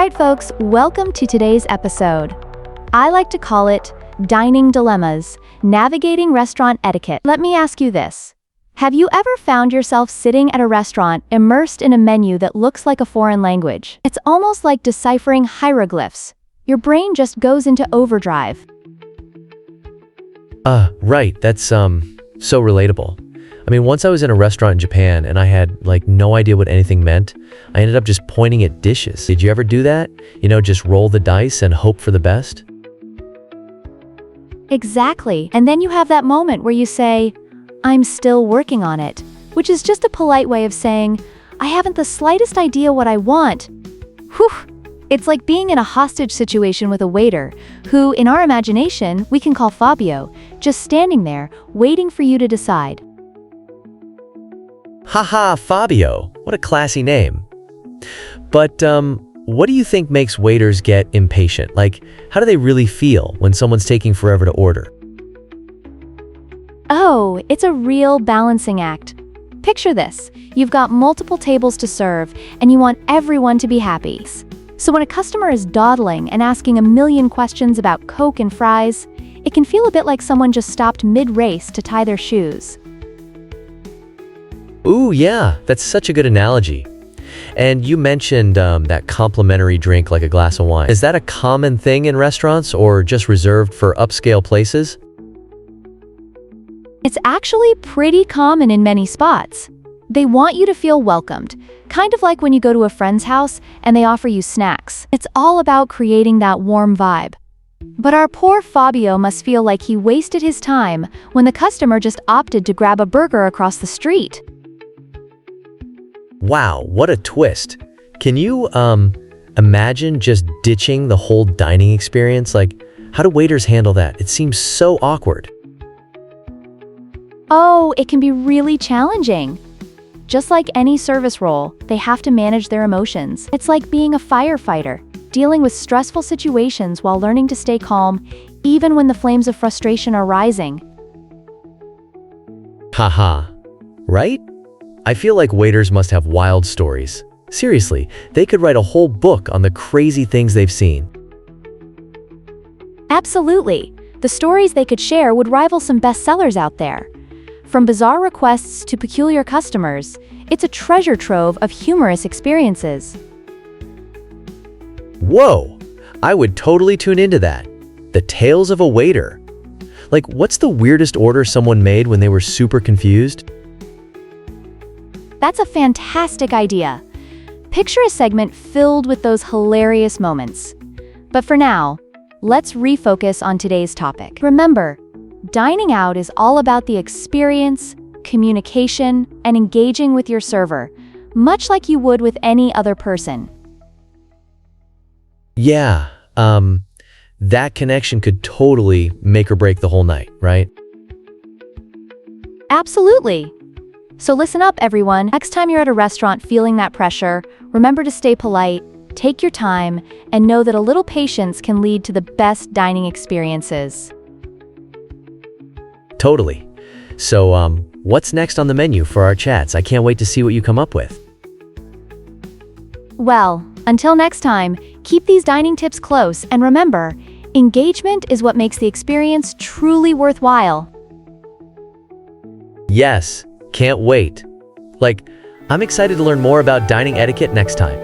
right, folks, welcome to today's episode. I like to call it Dining Dilemmas, Navigating Restaurant Etiquette. Let me ask you this. Have you ever found yourself sitting at a restaurant immersed in a menu that looks like a foreign language? It's almost like deciphering hieroglyphs. Your brain just goes into overdrive. Right, that's so relatable. I mean, once I was in a restaurant in Japan and I had no idea what anything meant, I ended up just pointing at dishes. Did you ever do that? Just roll the dice and hope for the best? Exactly. And then you have that moment where you say, I'm still working on it, which is just a polite way of saying, I haven't the slightest idea what I want. Whew. It's like being in a hostage situation with a waiter, who, in our imagination, we can call Fabio, just standing there, waiting for you to decide. Haha, Fabio. What a classy name. But, what do you think makes waiters get impatient? How do they really feel when someone's taking forever to order? Oh, it's a real balancing act. Picture this. You've got multiple tables to serve, and you want everyone to be happy. So when a customer is dawdling and asking a million questions about Coke and fries, it can feel a bit like someone just stopped mid-race to tie their shoes. Ooh, yeah, that's such a good analogy. And you mentioned that complimentary drink like a glass of wine. Is that a common thing in restaurants or just reserved for upscale places? It's actually pretty common in many spots. They want you to feel welcomed, kind of like when you go to a friend's house and they offer you snacks. It's all about creating that warm vibe. But our poor Fabio must feel like he wasted his time when the customer just opted to grab a burger across the street. Wow, what a twist. Can you, imagine just ditching the whole dining experience? How do waiters handle that? It seems so awkward. Oh, it can be really challenging. Just like any service role, they have to manage their emotions. It's like being a firefighter, dealing with stressful situations while learning to stay calm, even when the flames of frustration are rising. Haha, right? I feel like waiters must have wild stories. Seriously, they could write a whole book on the crazy things they've seen. Absolutely. The stories they could share would rival some bestsellers out there. From bizarre requests to peculiar customers, it's a treasure trove of humorous experiences. Whoa! I would totally tune into that. The tales of a waiter. What's the weirdest order someone made when they were super confused? That's a fantastic idea. Picture a segment filled with those hilarious moments. But for now, let's refocus on today's topic. Remember, dining out is all about the experience, communication, and engaging with your server, much like you would with any other person. Yeah, that connection could totally make or break the whole night, right? Absolutely. So listen up, everyone. Next time you're at a restaurant feeling that pressure, remember to stay polite, take your time, and know that a little patience can lead to the best dining experiences. Totally. So, what's next on the menu for our chats? I can't wait to see what you come up with. Well, until next time, keep these dining tips close, and remember, engagement is what makes the experience truly worthwhile. Yes, can't wait. I'm excited to learn more about dining etiquette next time.